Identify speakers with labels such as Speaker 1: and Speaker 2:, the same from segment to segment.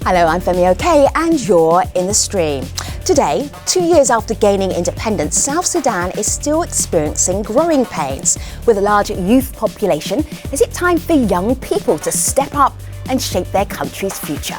Speaker 1: Hello, I'm Femi OK and you're in the stream. Today, 2 years after gaining independence, South Sudan is still experiencing growing pains. With a large youth population, is it time for young people to step up and shape their country's future?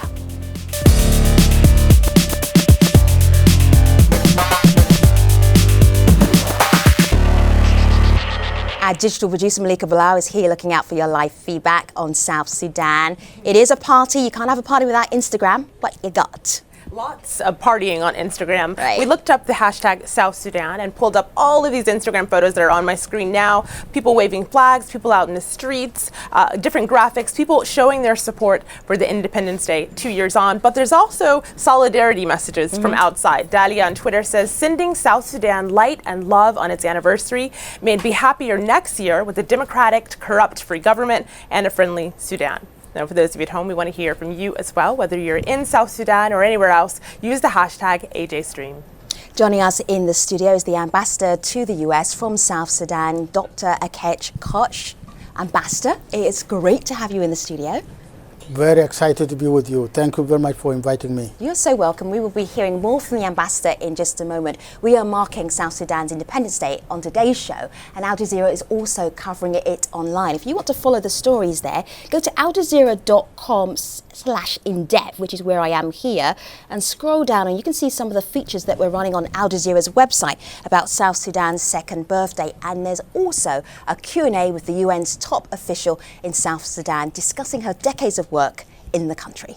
Speaker 1: Our digital producer Malika Bilal is here looking out for your live feedback on South Sudan. It is a party. You can't have a party without Instagram. What you got?
Speaker 2: Lots of partying on Instagram.
Speaker 1: Right.
Speaker 2: We looked up the hashtag South Sudan and pulled up all of these Instagram photos that are on my screen now. People waving flags, people out in the streets, different graphics, people showing their support for the Independence Day 2 years on. But there's also solidarity messages from outside. Dalia on Twitter says, sending South Sudan light and love on its anniversary. May it be happier next year with a democratic, corrupt-free government and a friendly Sudan. Now, for those of you at home, we want to hear from you as well. Whether you're in South Sudan or anywhere else, use the hashtag AJStream.
Speaker 1: Joining us in the studio is the ambassador to the US from South Sudan, Dr. Akech Koch. Ambassador, it's great to have you in the studio.
Speaker 3: Very excited to be with you. Thank you very much for inviting me.
Speaker 1: You're so welcome. We will be hearing more from the ambassador in just a moment. We are marking South Sudan's Independence Day on today's show, and Al Jazeera is also covering it online. If you want to follow the stories there, go to aljazeera.com/in-depth, which is where I am here, and scroll down and you can see some of the features that we're running on Al Jazeera's website about South Sudan's second birthday. And there's also a Q&A with the UN's top official in South Sudan discussing her decades of work in the country.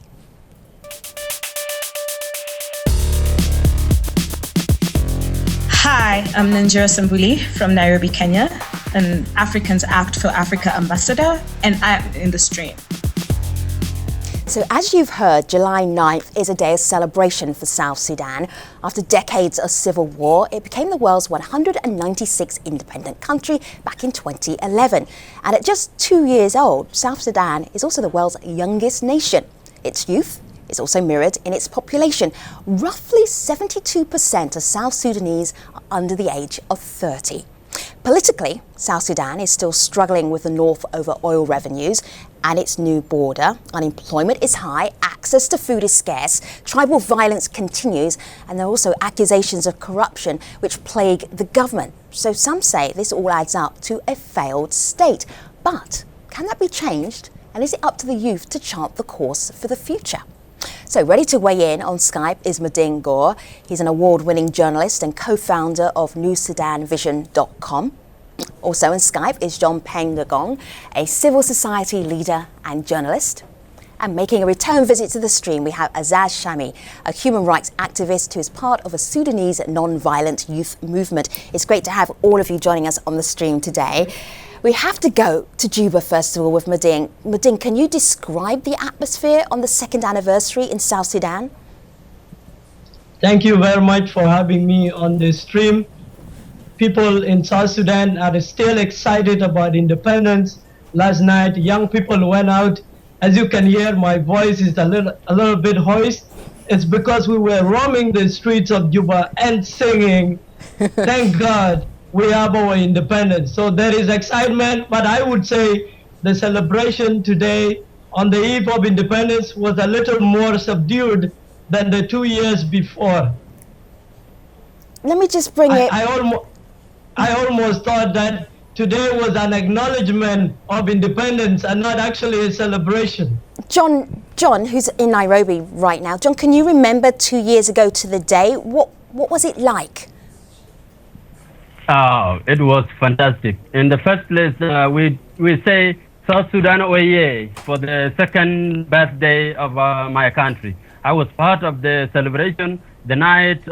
Speaker 4: Hi, I'm Ninjira Sambuli from Nairobi, Kenya, an Africans Act for Africa ambassador, and I'm in the stream.
Speaker 1: So as you've heard, July 9th is a day of celebration for South Sudan. After decades of civil war, it became the world's 196th independent country back in 2011. And at just 2 years old, South Sudan is also the world's youngest nation. Its youth is also mirrored in its population. Roughly 72% of South Sudanese are under the age of 30. Politically, South Sudan is still struggling with the north over oil revenues and its new border. Unemployment is high, access to food is scarce, tribal violence continues, and there are also accusations of corruption which plague the government. So some say this all adds up to a failed state. But can that be changed? And is it up to the youth to chart the course for the future? So ready to weigh in on Skype is Madin Gore. He's an award-winning journalist and co-founder of NewSudanVision.com. Also on Skype is John Peng NGONG, a civil society leader and journalist. And making a return visit to the stream, we have AZAZ SHAMI, a human rights activist who is part of a Sudanese non-violent youth movement. It's great to have all of you joining us on the stream today. We have to go to Juba first of all with Madin. Madin, can you describe the atmosphere on the second anniversary in South Sudan?
Speaker 5: Thank you very much for having me on this stream. People in South Sudan are still excited about independence. Last night, young people went out. As you can hear, my voice is a little bit hoarse. It's because we were roaming the streets of Juba and singing, thank God we have our independence. So there is excitement, but I would say the celebration today on the eve of independence was a little more subdued than the 2 years before.
Speaker 1: Let me just bring it...
Speaker 5: I almost thought that today was an acknowledgement of independence and not actually a celebration.
Speaker 1: John, who's in Nairobi right now. John, can you remember 2 years ago to the day? What was it like?
Speaker 6: Oh, it was fantastic. In the first place, we say South Sudan Oye for the second birthday of my country. I was part of the celebration the night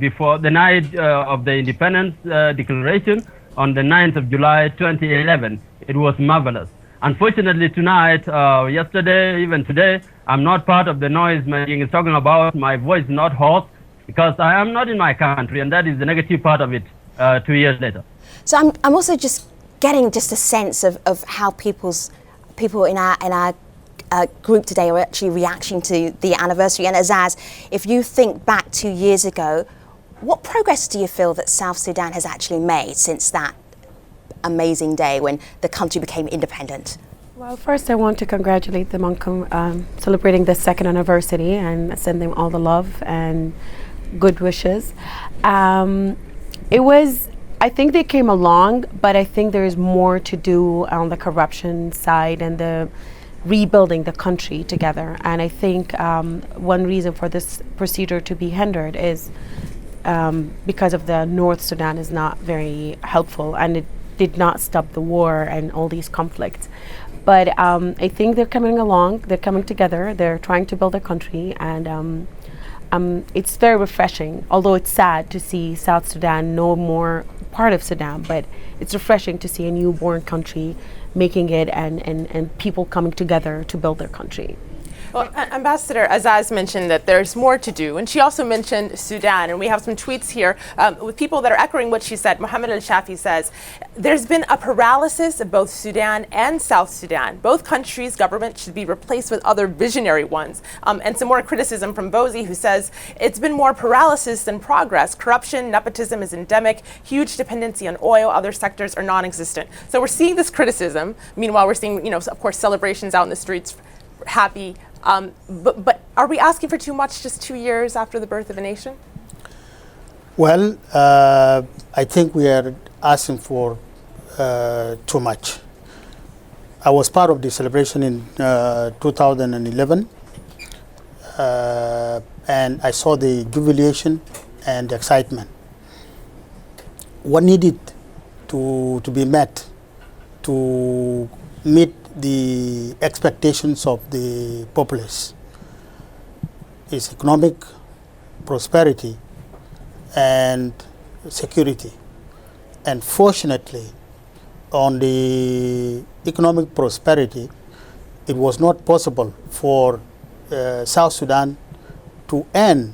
Speaker 6: before the night of the independence declaration on the 9th of July 2011. It was marvelous. Unfortunately, tonight, yesterday, even today, I'm not part of the noise Madin is talking about. My voice is not hoarse because I am not in my country, and that is the negative part of it. 2 years later.
Speaker 1: So I'm also just getting just a sense of how people in our group today are actually reacting to the anniversary. And Azaz, if you think back 2 years ago, what progress do you feel that South Sudan has actually made since that amazing day when the country became independent?
Speaker 7: Well, first I want to congratulate them on celebrating the second anniversary and send them all the love and good wishes. I think they came along, but I think there is more to do on the corruption side and the rebuilding the country together. And I think one reason for this procedure to be hindered is because of the North Sudan is not very helpful, and it did not stop the war and all these conflicts. But I think they're coming along, they're coming together, they're trying to build a country, and it's very refreshing, although it's sad to see South Sudan no more part of Sudan, but it's refreshing to see a newborn country making it and people coming together to build their country.
Speaker 2: Well, Ambassador AZAZ mentioned that there's more to do, and she also mentioned Sudan, and we have some tweets here with people that are echoing what she said. Mohammed Al-Shafi says, there's been a paralysis of both Sudan and South Sudan. Both countries' governments should be replaced with other visionary ones. And some more criticism from Bozy, who says, it's been more paralysis than progress. Corruption, nepotism is endemic, huge dependency on oil, other sectors are non-existent. So we're seeing this criticism. Meanwhile, we're seeing, of course, celebrations out in the streets, happy. But are we asking for too much just 2 years after the birth of a nation?
Speaker 3: Well, I think we are asking for too much. I was part of the celebration in 2011, and I saw the jubilation and the excitement. What needed to be met to meet the expectations of the populace is economic prosperity and security. And fortunately, on the economic prosperity, it was not possible for South Sudan to earn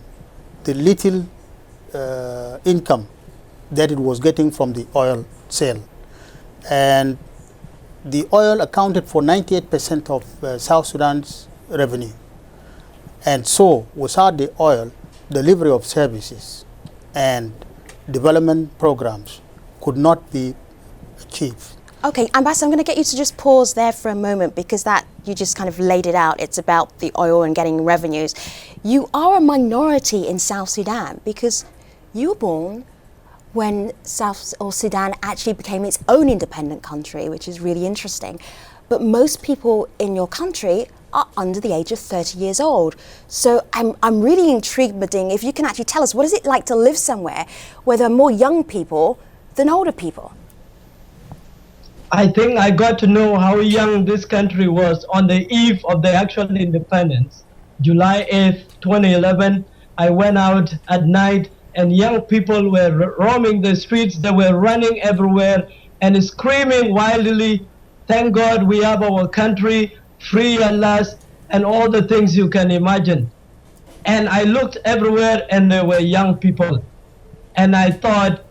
Speaker 3: the little income that it was getting from the oil sale. And the oil accounted for 98% of South Sudan's revenue. And so, without the oil, delivery of services and development programs could not be achieved.
Speaker 1: Okay, Ambassador, I'm going to get you to just pause there for a moment, because that you just kind of laid it out. It's about the oil and getting revenues. You are a minority in South Sudan because you were born when Sudan actually became its own independent country, which is really interesting. But most people in your country are under the age of 30 years old. So I'm really intrigued, Mading, if you can actually tell us, what is it like to live somewhere where there are more young people than older people?
Speaker 5: I think I got to know how young this country was on the eve of the actual independence. July 8th, 2011, I went out at night and young people were roaming the streets. They were running everywhere and screaming wildly, thank God we have our country, free at last, and all the things you can imagine. And I looked everywhere and there were young people. And I thought,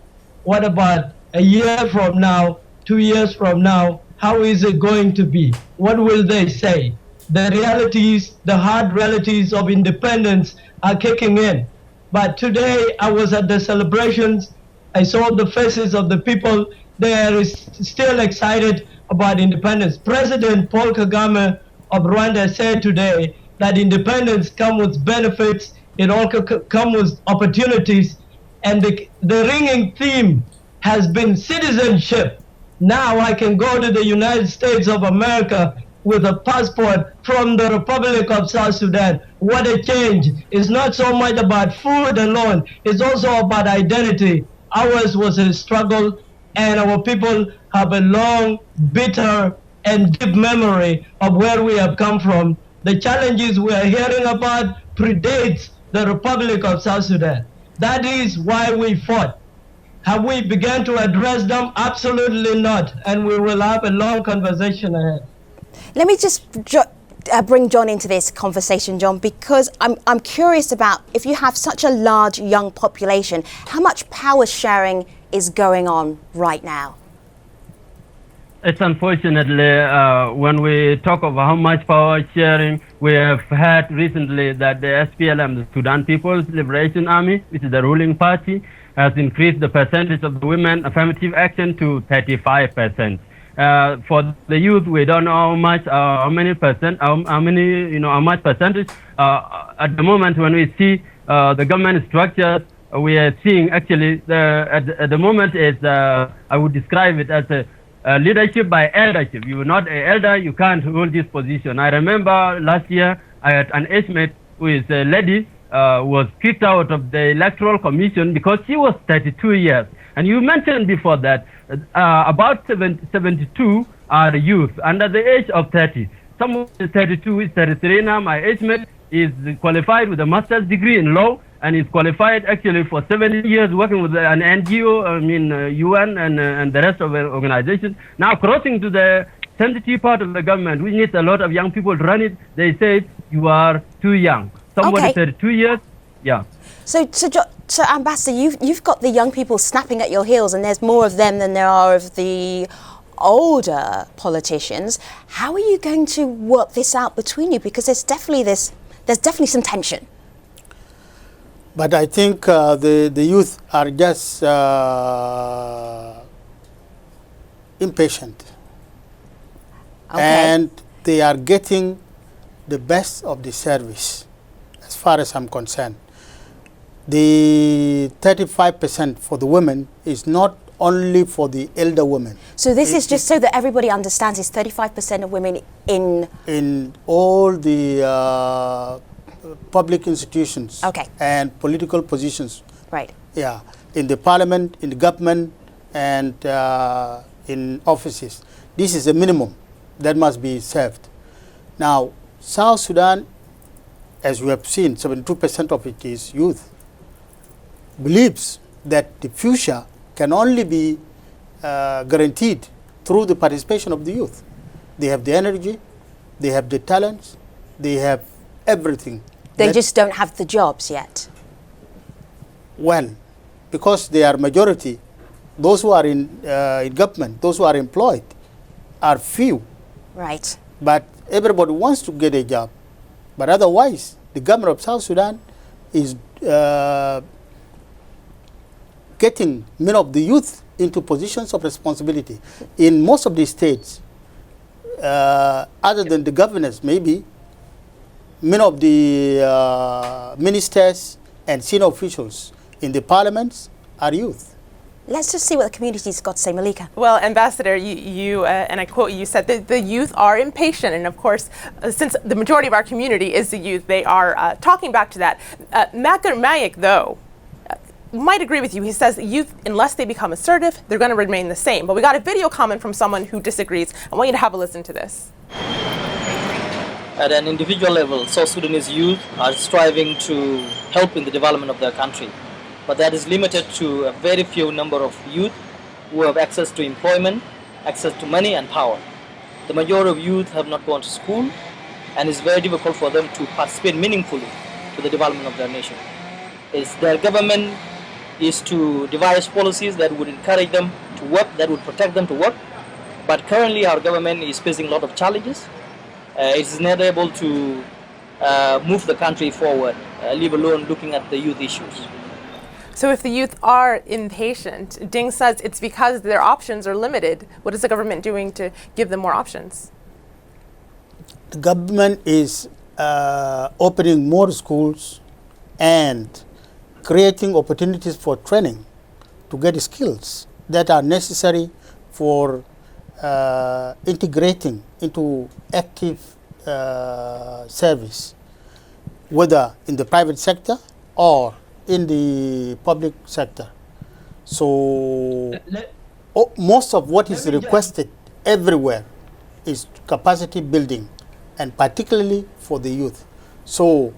Speaker 5: what about a year from now, 2 years from now, how is it going to be? What will they say? The realities, the hard realities of independence are kicking in. But today I was at the celebrations, I saw the faces of the people. They are still excited about independence. President Paul Kagame of Rwanda said today that independence comes with benefits, it also comes with opportunities, and the ringing theme has been citizenship. Now I can go to the United States of America with a passport from the Republic of South Sudan. What a change. It's not so much about food alone, it's also about identity. Ours was a struggle, and our people have a long, bitter, and deep memory of where we have come from. The challenges we are hearing about predates the Republic of South Sudan. That is why we fought. Have we begun to address them? Absolutely not. And we will have a long conversation ahead.
Speaker 1: Let me just bring John into this conversation, John, because I'm curious about, if you have such a large young population, how much power sharing is going on right now?
Speaker 6: It's unfortunately, when we talk of how much power sharing, we have heard recently that the SPLM, the Sudan People's Liberation Army, which is the ruling party, has increased the percentage of the women affirmative action to 35%. For the youth, we don't know how much, how many percent, how much percentage. At the moment, when we see the government structures, we are seeing actually at the moment is I would describe it as a leadership by eldership. You are not an elder, you can't hold this position. I remember last year I had an age mate who is a lady was kicked out of the electoral commission because she was 32 years. And you mentioned before that about 72 are youth under the age of 30. Someone is 32, is 33 now. My age mate is qualified with a master's degree in law and is qualified actually for 70 years working with an NGO, UN and the rest of the organizations. Now crossing to the sensitive part of the government, which needs a lot of young people to run it, they say you are too young. Somebody 32 years, yeah.
Speaker 1: So Ambassador, you've got the young people snapping at your heels, and there's more of them than there are of the older politicians. How are you going to work this out between you? Because there's definitely some tension.
Speaker 3: But I think the youth are just impatient.
Speaker 1: Okay.
Speaker 3: And they are getting the best of the service, as far as I'm concerned. The 35% for the women is not only for the elder women.
Speaker 1: So this is just so that everybody understands, it's 35% of women in
Speaker 3: all the public institutions and political positions.
Speaker 1: Right.
Speaker 3: Yeah, in the parliament, in the government, and in offices. This is a minimum that must be served. Now, South Sudan, as we have seen, 72% of it is youth, believes that the future can only be guaranteed through the participation of the youth. They have the energy, they have the talents, they have everything.
Speaker 1: They just don't have the jobs yet.
Speaker 3: Well, because they are majority, those who are in government, those who are employed, are few.
Speaker 1: Right.
Speaker 3: But everybody wants to get a job. But otherwise, the government of South Sudan is getting many of the youth into positions of responsibility. In most of these states, other than the governors, maybe, many of the ministers and senior officials in the parliaments are youth.
Speaker 1: Let's just see what the community's got to say. Malika.
Speaker 2: Well, Ambassador, you and I quote, you said that the youth are impatient. And of course, since the majority of our community is the youth, they are talking back to that. Makar Mayek, though, might agree with you. He says youth, unless they become assertive, they're going to remain the same. But we got a video comment from someone who disagrees. I want you to have a listen to this.
Speaker 8: At an individual level, South Sudanese youth are striving to help in the development of their country. But that is limited to a very few number of youth who have access to employment, access to money and power. The majority of youth have not gone to school, and it's very difficult for them to participate meaningfully to the development of their nation. Their government is to devise policies that would encourage them to work, that would protect them to work. But currently our government is facing a lot of challenges. It is not able to move the country forward, leave alone looking at the youth issues.
Speaker 2: So if the youth are impatient, Ding says it's because their options are limited. What is the government doing to give them more options?
Speaker 3: The government is opening more schools and creating opportunities for training to get skills that are necessary for integrating into active service, whether in the private sector or in the public sector. So most of what is requested everywhere is capacity building, and particularly for the youth. So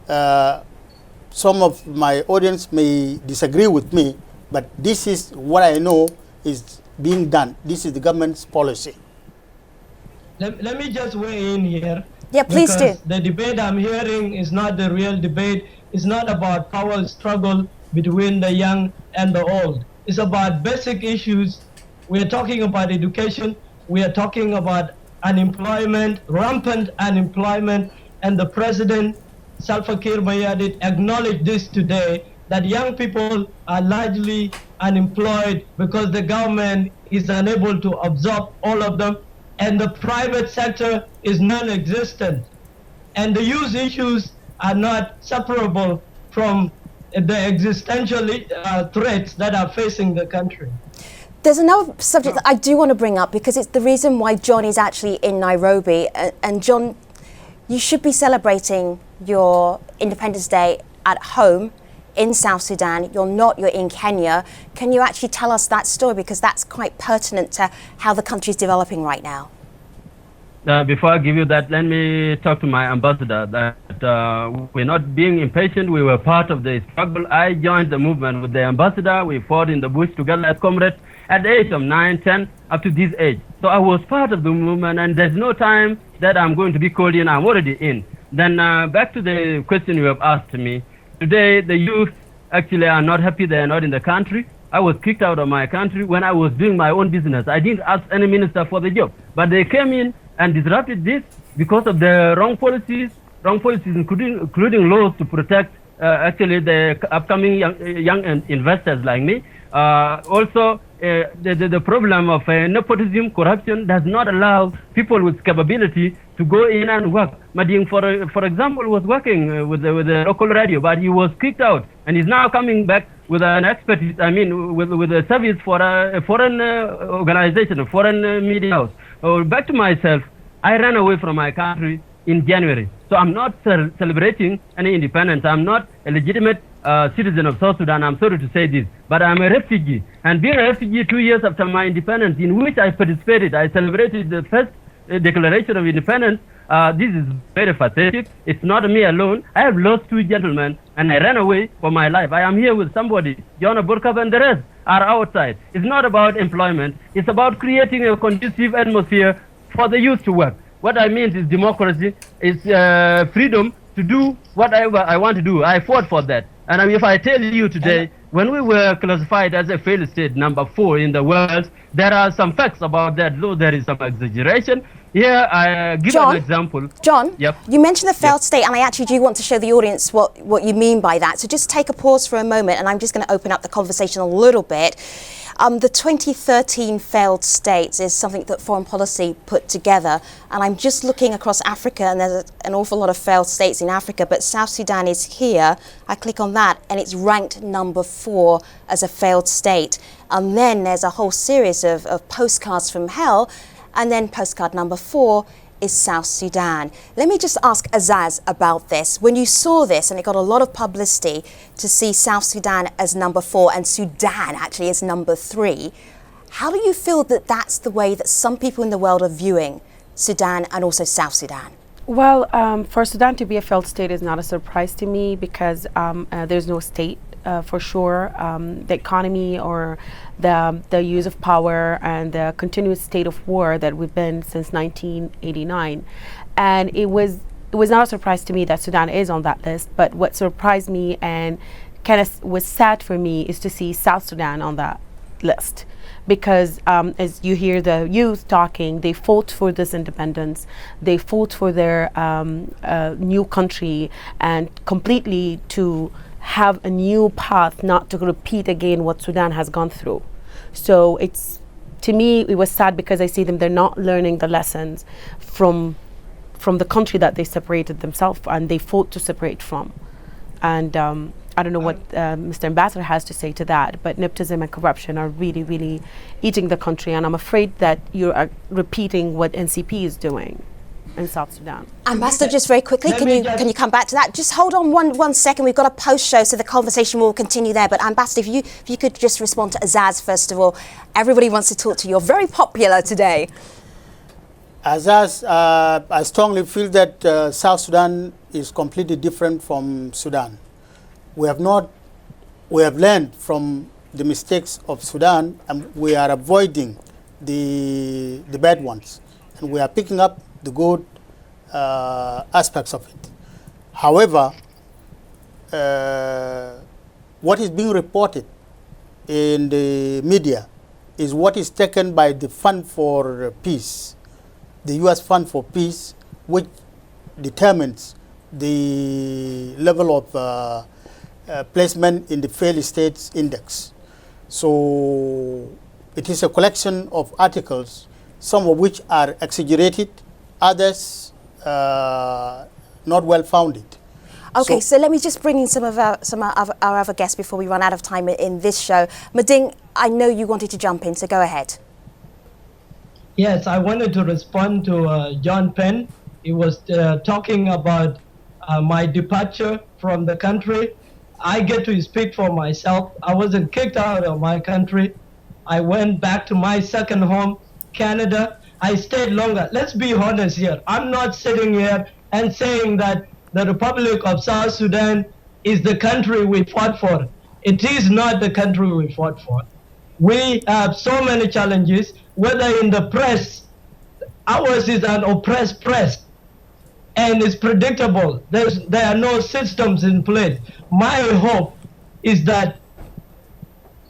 Speaker 3: some of my audience may disagree with me, but this is what I know is being done. This is the government's policy.
Speaker 5: Let me just weigh in here.
Speaker 1: Yeah, please do.
Speaker 5: The debate I'm hearing is not the real debate. It's not about power struggle between the young and the old. It's about basic issues. We are talking about education. We are talking about unemployment, rampant unemployment, and the president, Salva Kiir Mayardit, acknowledged this today that young people are largely unemployed because the government is unable to absorb all of them, and the private sector is non-existent. And the youth issues are not separable from the existential threats that are facing the country.
Speaker 1: There's another subject that I do want to bring up because it's the reason why John is actually in Nairobi. And John, you should be celebrating your Independence Day at home in South Sudan. You're not, you're in Kenya. Can you actually tell us that story? Because that's quite pertinent to how the country is developing right now.
Speaker 6: Before I give you that, let me talk to my ambassador that we're not being impatient. We were part of the struggle. I joined the movement with the ambassador. We fought in the bush together as comrades at the age of 9, 10, up to this age. So I was part of the movement, and there's no time that I'm going to be called in. I'm already in. Then back to the question you have asked me. Today, the youth actually are not happy. They are not in the country. I was kicked out of my country when I was doing my own business. I didn't ask any minister for the job, but they came in and disrupted this because of the wrong policies including laws to protect actually the upcoming young investors like me. Also, the problem of nepotism, corruption does not allow people with capability to go in and work. Mading, for example, was working with the local radio, but he was kicked out, and he's now coming back with an expertise, with a service for a foreign organization, a foreign media house. Back to myself, I ran away from my country in January. So I'm not celebrating any independence. I'm not a legitimate citizen of South Sudan. I'm sorry to say this, but I'm a refugee. And being a refugee 2 years after my independence, in which I participated, I celebrated the first declaration of independence. This is very pathetic. It's not me alone. I have lost 2 gentlemen, and I ran away for my life. I am here with somebody, John Burkab, and the rest are outside. It's not about employment. It's about creating a conducive atmosphere for the youth to work. What I mean is democracy, is freedom to do whatever I want to do. I fought for that. And if I tell you today, when we were classified as a failed state number 4 in the world, there are some facts about that, though there is some exaggeration. Here, I give an example.
Speaker 1: John,
Speaker 6: yep.
Speaker 1: You mentioned the failed state, and I actually do want to show the audience what you mean by that. So just take a pause for a moment, and I'm just going to open up the conversation a little bit. The 2013 failed states is something that Foreign Policy put together, and I'm just looking across Africa, and there's an awful lot of failed states in Africa, but South Sudan is here. I click on that, and it's ranked number 4 as a failed state. And then there's a whole series of postcards from hell, and then postcard number 4 is South Sudan. Let me just ask AZAZ about this. When you saw this, and it got a lot of publicity to see South Sudan as number 4 and Sudan actually as number 3, how do you feel that that's the way that some people in the world are viewing Sudan and also South Sudan?
Speaker 7: Well, for Sudan to be a failed state is not a surprise to me because there's no state. For sure, the economy or the use of power and the continuous state of war that we've been since 1989, and it was not a surprise to me that Sudan is on that list. But what surprised me and kind of was sad for me is to see South Sudan on that list, because as you hear the youth talking, they fought for this independence, they fought for their new country, and completely to have a new path, not to repeat again what Sudan has gone through. So to me, it was sad because I see them, they're not learning the lessons from the country that they separated themselves and they fought to separate from. And I don't know what Mr. Ambassador has to say to that, but nepotism and corruption are really, really eating the country, and I'm afraid that you are repeating what NCP is doing in South Sudan.
Speaker 1: Ambassador, just very quickly, can you come back to that? Just hold on one second. We've got a post show, so the conversation will continue there. But Ambassador, if you could just respond to AZAZ first of all. Everybody wants to talk to you. You're very popular today.
Speaker 3: AZAZ, I strongly feel that South Sudan is completely different from Sudan. We have learned from the mistakes of Sudan, and we are avoiding the bad ones, and we are picking up the good aspects of it. However, what is being reported in the media is what is taken by the Fund for Peace, the U.S. Fund for Peace, which determines the level of placement in the failed states index. So it is a collection of articles, some of which are exaggerated, others not well founded.
Speaker 1: Okay, so let me just bring in some of our other guests before we run out of time in this show. Mading, I know you wanted to jump in, so go ahead.
Speaker 5: Yes, I wanted to respond to John Penn. He was talking about my departure from the country. I get to speak for myself. I wasn't kicked out of my country. I went back to my second home, Canada. I stayed longer. Let's be honest here. I'm not sitting here and saying that the Republic of South Sudan is the country we fought for. It is not the country we fought for. We have so many challenges, whether in the press. Ours is an oppressed press, and it's predictable. There are no systems in place. My hope is that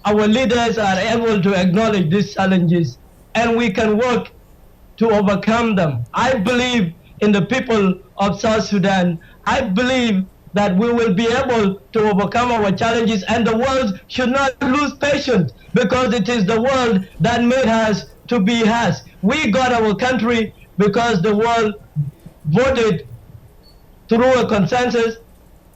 Speaker 5: our leaders are able to acknowledge these challenges, and we can work to overcome them. I believe in the people of South Sudan. I believe that we will be able to overcome our challenges, and the world should not lose patience, because it is the world that made us to be us. We got our country because the world voted through a consensus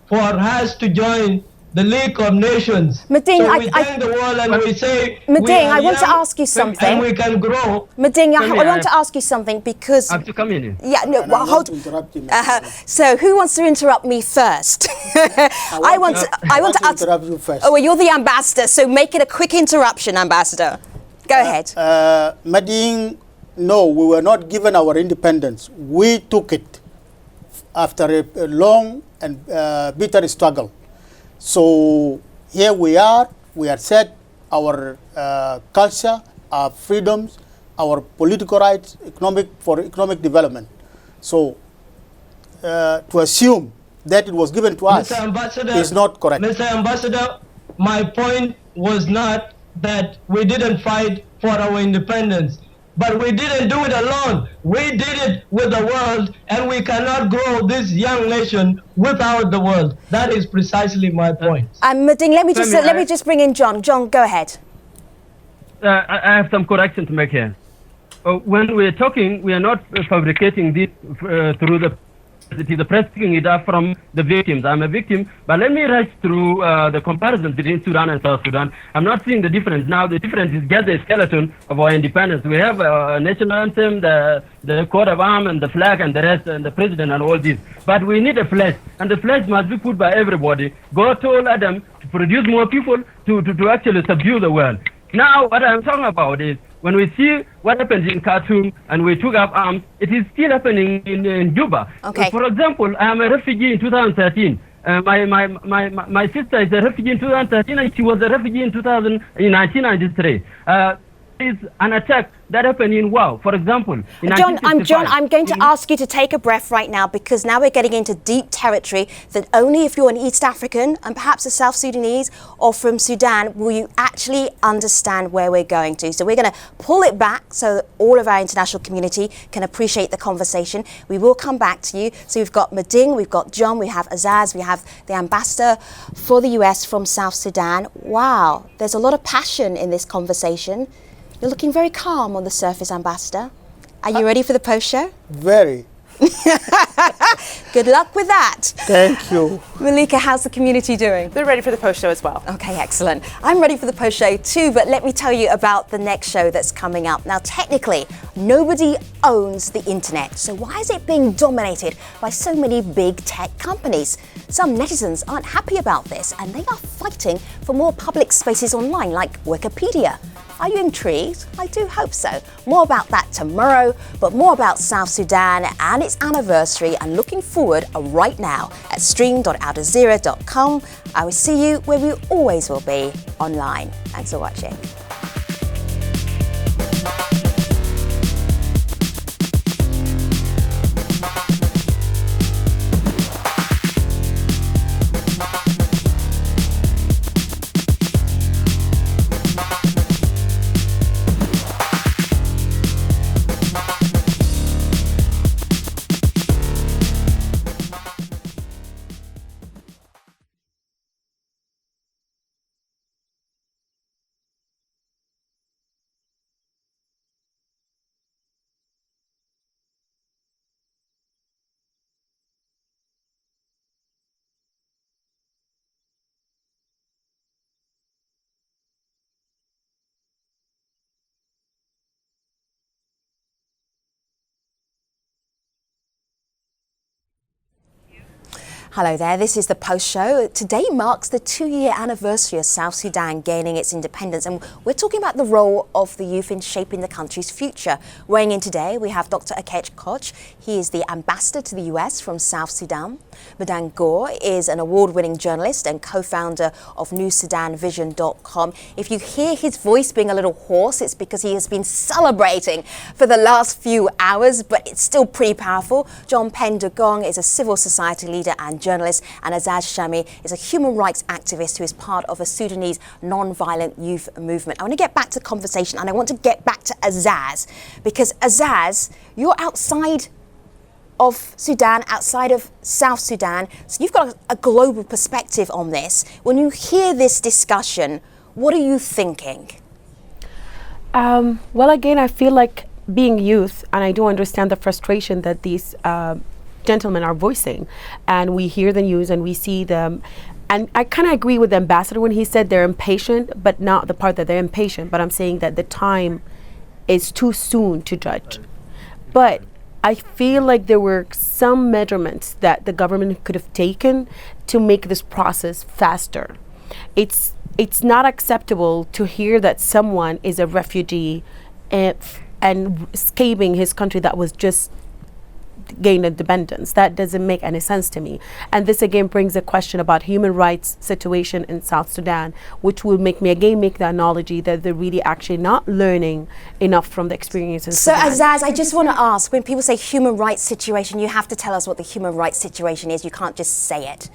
Speaker 5: for us to join the League of Nations.
Speaker 1: Mading,
Speaker 5: so we thank the world and we say,
Speaker 1: Mading, I want to ask you something.
Speaker 5: And we can grow.
Speaker 1: Mading, I want to ask you something because...
Speaker 6: I have to come in.
Speaker 1: Yeah, no, well, hold... So who wants to interrupt me first? I want to
Speaker 3: interrupt you first.
Speaker 1: Oh, well, you're the ambassador, so make it a quick interruption, ambassador. Go ahead.
Speaker 3: Mading, no, we were not given our independence. We took it after a long and bitter struggle. So here we are set our culture, our freedoms, our political rights, for economic development. So to assume that it was given to us is not correct.
Speaker 5: Mr. Ambassador, my point was not that we didn't fight for our independence, but we didn't do it alone. We did it with the world, and we cannot grow this young nation without the world. That is precisely my point.
Speaker 1: Mading, let me just bring in John. John, go ahead.
Speaker 6: I have some correction to make here. When we're talking, we are not fabricating this through the press picking it up from the victims. I'm a victim, but let me rush through the comparison between Sudan and South Sudan. I'm not seeing the difference. Now the difference is just the skeleton of our independence. We have a national anthem, the coat of arms and the flag and the rest, and the president and all this. But we need a flesh, and the flesh must be put by everybody. God told Adam to produce more people to actually subdue the world. Now what I'm talking about is, when we see what happens in Khartoum and we took up arms, it is still happening in Juba.
Speaker 1: Okay.
Speaker 6: For example, I am a refugee in 2013. My sister is a refugee in 2013, and she was a refugee in 1993. Is an attack that happened in for example.
Speaker 1: John, I'm going to ask you to take a breath right now, because now we're getting into deep territory that only if you're an East African and perhaps a South Sudanese or from Sudan will you actually understand where we're going to. So we're going to pull it back so that all of our international community can appreciate the conversation. We will come back to you. So we've got Mading, we've got John, we have AZAZ, we have the ambassador for the US from South Sudan. Wow, there's a lot of passion in this conversation. You're looking very calm on the surface, Ambassador. Are you ready for the post show?
Speaker 3: Very.
Speaker 1: Good luck with that.
Speaker 3: Thank you.
Speaker 1: Malika, how's the community doing?
Speaker 2: They're ready for the post show as well.
Speaker 1: Okay, excellent. I'm ready for the post show too, but let me tell you about the next show that's coming up. Now, technically, nobody owns the internet, so why is it being dominated by so many big tech companies? Some netizens aren't happy about this, and they are fighting for more public spaces online, like Wikipedia. Are you intrigued? I do hope so. More about that tomorrow, but more about South Sudan and its anniversary, and looking forward right now at stream.aljazeera.com. I will see you where we always will be, online. Thanks for watching. Hello there, this is the Post Show. Today marks the 2-year anniversary of South Sudan gaining its independence, and we're talking about the role of the youth in shaping the country's future. Weighing in today, we have Dr. Akech Koch. He is the ambassador to the US from South Sudan. Madan Gore is an award-winning journalist and co-founder of NewSudanVision.com. If you hear his voice being a little hoarse, it's because he has been celebrating for the last few hours, but it's still pretty powerful. John NGONG is a civil society leader and journalist, and AZAZ SHAMI is a human rights activist who is part of a Sudanese non-violent youth movement. I want to get back to the conversation, and I want to get back to AZAZ, because AZAZ, you're outside of Sudan, outside of South Sudan, so you've got a global perspective on this. When you hear this discussion, what are you thinking?
Speaker 7: Well, again, I feel like being youth, and I do understand the frustration that these gentlemen are voicing, and we hear the news and we see them, and I kind of agree with the ambassador when he said they're impatient, but not the part that they're impatient, but I'm saying that the time is too soon to judge. But I feel like there were some measurements that the government could have taken to make this process faster. It's not acceptable to hear that someone is a refugee and escaping his country that was just gained independence. That doesn't make any sense to me. And this again brings a question about human rights situation in South Sudan, which will make me again make the analogy that they're really actually not learning enough from the experience in Sudan.
Speaker 1: So AZAZ, I just want to ask, when people say human rights situation, you have to tell us what the human rights situation is. You can't just say it.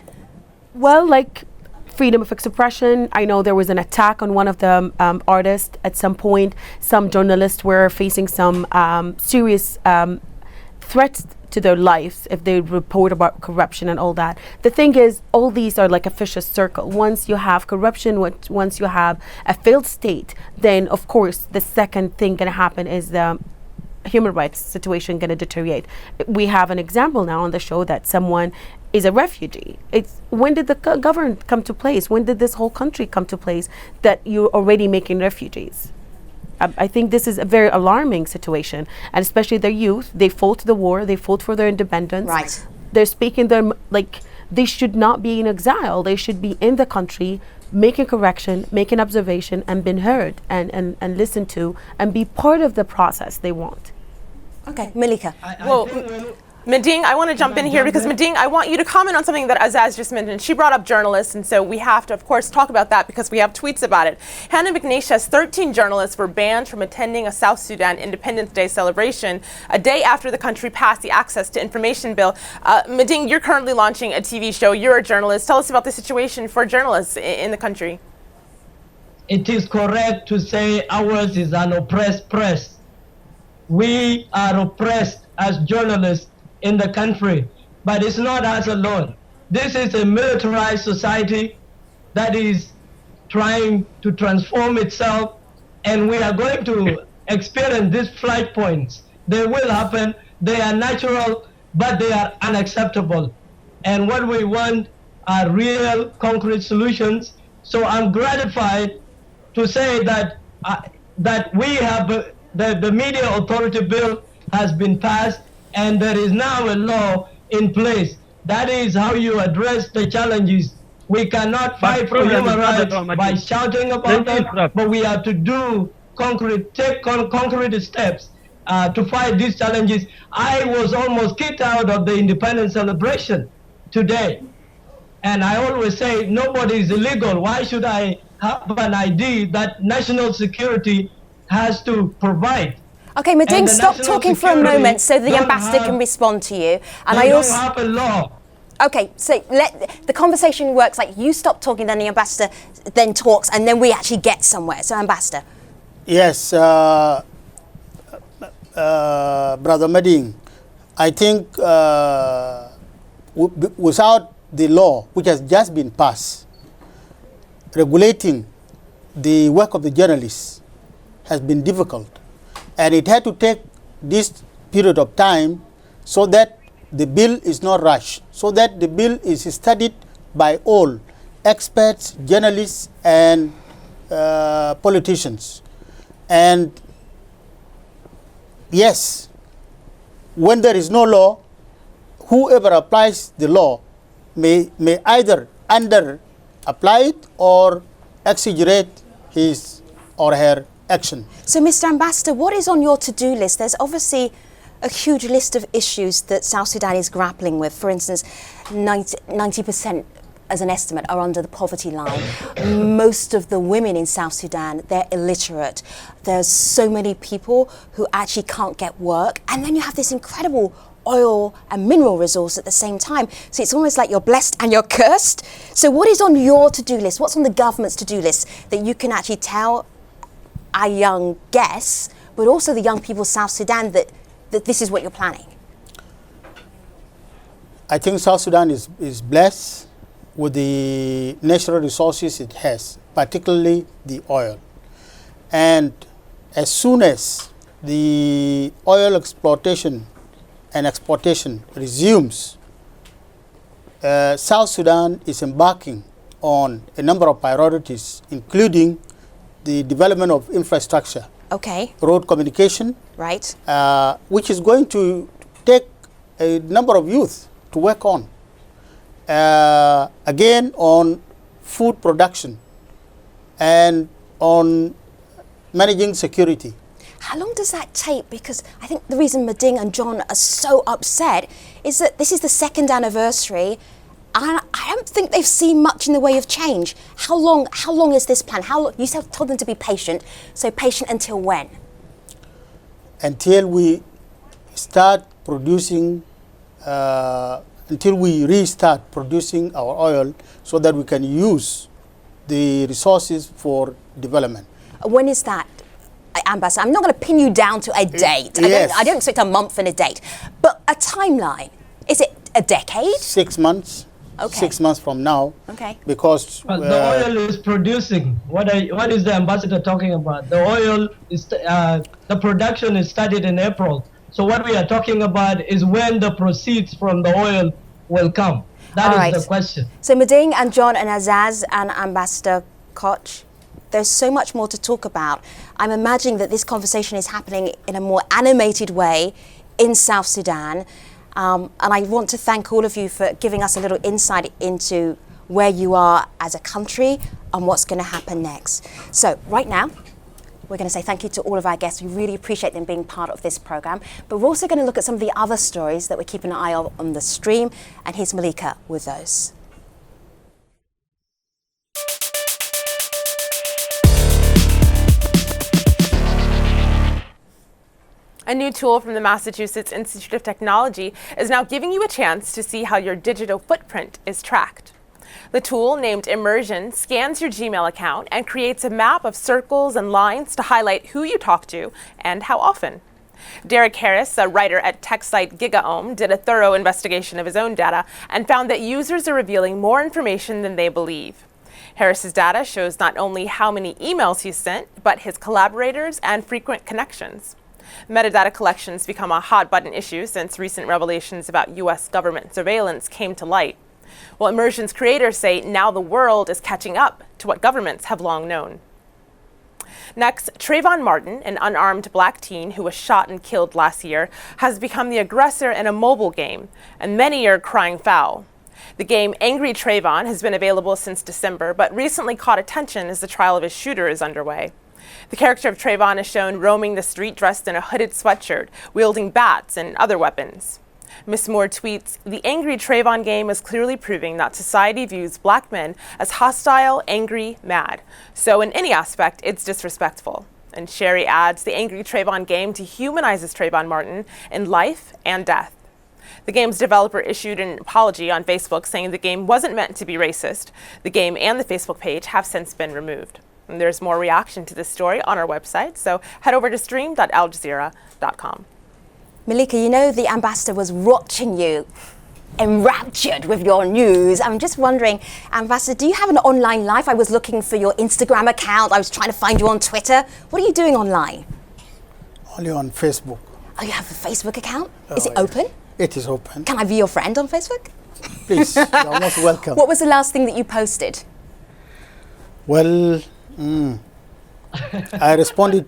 Speaker 7: Well, like freedom of expression. I know there was an attack on one of the artists at some point. Some journalists were facing some serious threats to their lives if they report about corruption and all that. The thing is, all these are like a vicious circle. Once you have corruption, once you have a failed state, then of course the second thing going to happen is the human rights situation going to deteriorate. We have an example now on the show that someone is a refugee. When did the government come to place? When did this whole country come to place that you're already making refugees? I think this is a very alarming situation, and especially their youth. They fought the war, they fought for their independence.
Speaker 1: Right.
Speaker 7: They're speaking them like they should not be in exile. They should be in the country, making correction, making observation, and being heard and listened to, and be part of the process they want.
Speaker 1: Okay, Malika.
Speaker 2: Mading, I want to jump in here because Mading, I want you to comment on something that AZAZ just mentioned. She brought up journalists, and so we have to, of course, talk about that because we have tweets about it. Hannah McNacia's 13 journalists were banned from attending a South Sudan Independence Day celebration a day after the country passed the Access to Information Bill. Mading, you're currently launching a TV show. You're a journalist. Tell us about the situation for journalists in the country.
Speaker 5: It is correct to say ours is an oppressed press. We are oppressed as journalists in the country, but it's not us alone. This is a militarized society that is trying to transform itself, and we are going to experience these flight points. They will happen. They are natural, but they are unacceptable. And what we want are real, concrete solutions. So I'm gratified to say that that we have the Media Authority Bill has been passed, and there is now a law in place. That is how you address the challenges. We cannot fight for human rights by shouting about them, but we have to do take concrete steps to fight these challenges. I was almost kicked out of the independence celebration today. And I always say, nobody is illegal. Why should I have an ID that national security has to provide?
Speaker 1: Okay, Mading, stop talking for a moment so the ambassador can respond to you. And I also
Speaker 5: have a law.
Speaker 1: Okay, so the conversation works like you stop talking, then the ambassador then talks, and then we actually get somewhere. So, ambassador.
Speaker 3: Yes, Brother Mading, I think without the law, which has just been passed, regulating the work of the journalists has been difficult. And it had to take this period of time so that the bill is not rushed, so that the bill is studied by all experts, journalists, and politicians. And yes, when there is no law, whoever applies the law may either under apply it or exaggerate his or her action.
Speaker 1: So, Mr. Ambassador, what is on your to-do list? There's obviously a huge list of issues that South Sudan is grappling with. For instance, 90% as an estimate are under the poverty line. Most of the women in South Sudan, they're illiterate. There's so many people who actually can't get work. And then you have this incredible oil and mineral resource at the same time. So it's almost like you're blessed and you're cursed. So what is on your to-do list? What's on the government's to-do list that you can actually tell our young guests, but also the young people of South Sudan that this is what you're planning?
Speaker 3: I think South Sudan is blessed with the natural resources it has, particularly the oil. And as soon as the oil exploitation and exportation resumes, South Sudan is embarking on a number of priorities, including the development of infrastructure, road communication,
Speaker 1: right,
Speaker 3: which is going to take a number of youth to work on. Again, on food production and on managing security.
Speaker 1: How long does that take? Because I think the reason Mading and John are so upset is that this is the 2nd anniversary and I don't think they've seen much in the way of change. How long is this plan? You told them to be patient, so patient until when?
Speaker 3: Until we start producing, until we restart producing our oil so that we can use the resources for development.
Speaker 1: When is that, Ambassador? I'm not going to pin you down to a date.
Speaker 3: Yes.
Speaker 1: I don't expect a month and a date, but a timeline. Is it a decade?
Speaker 3: 6 months.
Speaker 1: Okay.
Speaker 3: 6 months from now.
Speaker 1: Okay.
Speaker 3: Because
Speaker 5: the oil is producing. What is the ambassador talking about? The oil is the production is started in April. So what we are talking about is when the proceeds from the oil will come. That is the question.
Speaker 1: So Mading and John and AZAZ and Ambassador Koch, there's so much more to talk about. I'm imagining that this conversation is happening in a more animated way in South Sudan. And I want to thank all of you for giving us a little insight into where you are as a country and what's going to happen next. So right now, we're going to say thank you to all of our guests. We really appreciate them being part of this program. But we're also going to look at some of the other stories that we're keeping an eye on the stream. And here's Malika with those.
Speaker 2: A new tool from the Massachusetts Institute of Technology is now giving you a chance to see how your digital footprint is tracked. The tool, named Immersion, scans your Gmail account and creates a map of circles and lines to highlight who you talk to and how often. Derek Harris, a writer at tech site GigaOM, did a thorough investigation of his own data and found that users are revealing more information than they believe. Harris's data shows not only how many emails he's sent, but his collaborators and frequent connections. Metadata collections become a hot-button issue since recent revelations about U.S. government surveillance came to light. Well, Immersion's creators say now the world is catching up to what governments have long known. Next, Trayvon Martin, an unarmed black teen who was shot and killed last year, has become the aggressor in a mobile game, and many are crying foul. The game Angry Trayvon has been available since December, but recently caught attention as the trial of his shooter is underway. The character of Trayvon is shown roaming the street dressed in a hooded sweatshirt, wielding bats and other weapons. Miss Moore tweets, "The Angry Trayvon game is clearly proving that society views black men as hostile, angry, mad. So in any aspect, it's disrespectful." And Sherry adds, "The Angry Trayvon game dehumanizes Trayvon Martin in life and death." The game's developer issued an apology on Facebook saying the game wasn't meant to be racist. The game and the Facebook page have since been removed. And there's more reaction to this story on our website, so head over to stream.aljazeera.com.
Speaker 1: Malika, you know the ambassador was watching you, enraptured with your news. I'm just wondering, Ambassador, do you have an online life? I was looking for your Instagram account. I was trying to find you on Twitter. What are you doing online?
Speaker 3: Only on Facebook.
Speaker 1: Oh, you have a Facebook account? Is it open?
Speaker 3: It is open.
Speaker 1: Can I be your friend on Facebook?
Speaker 3: Please, you're most welcome.
Speaker 1: What was the last thing that you posted?
Speaker 3: Well, I responded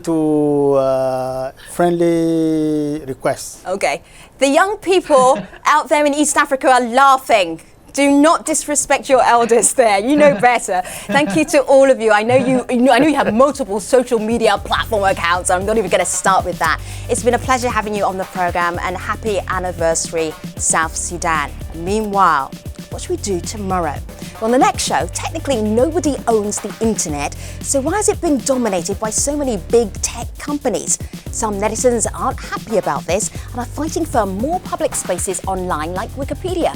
Speaker 3: to friendly requests.
Speaker 1: Okay. The young people out there in East Africa are laughing. Do not disrespect your elders there. You know better. Thank you to all of you. I know you have multiple social media platform accounts. I'm not even going to start with that. It's been a pleasure having you on the program, and happy anniversary, South Sudan. Meanwhile, what should we do tomorrow? Well, on the next show, technically nobody owns the internet, so why has it been dominated by so many big tech companies? Some netizens aren't happy about this and are fighting for more public spaces online like Wikipedia.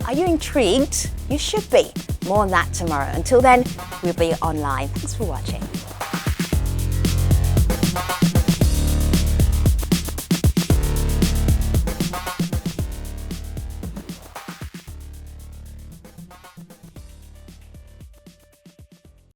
Speaker 1: Are you intrigued? You should be. More on that tomorrow. Until then, we'll be online. Thanks for watching.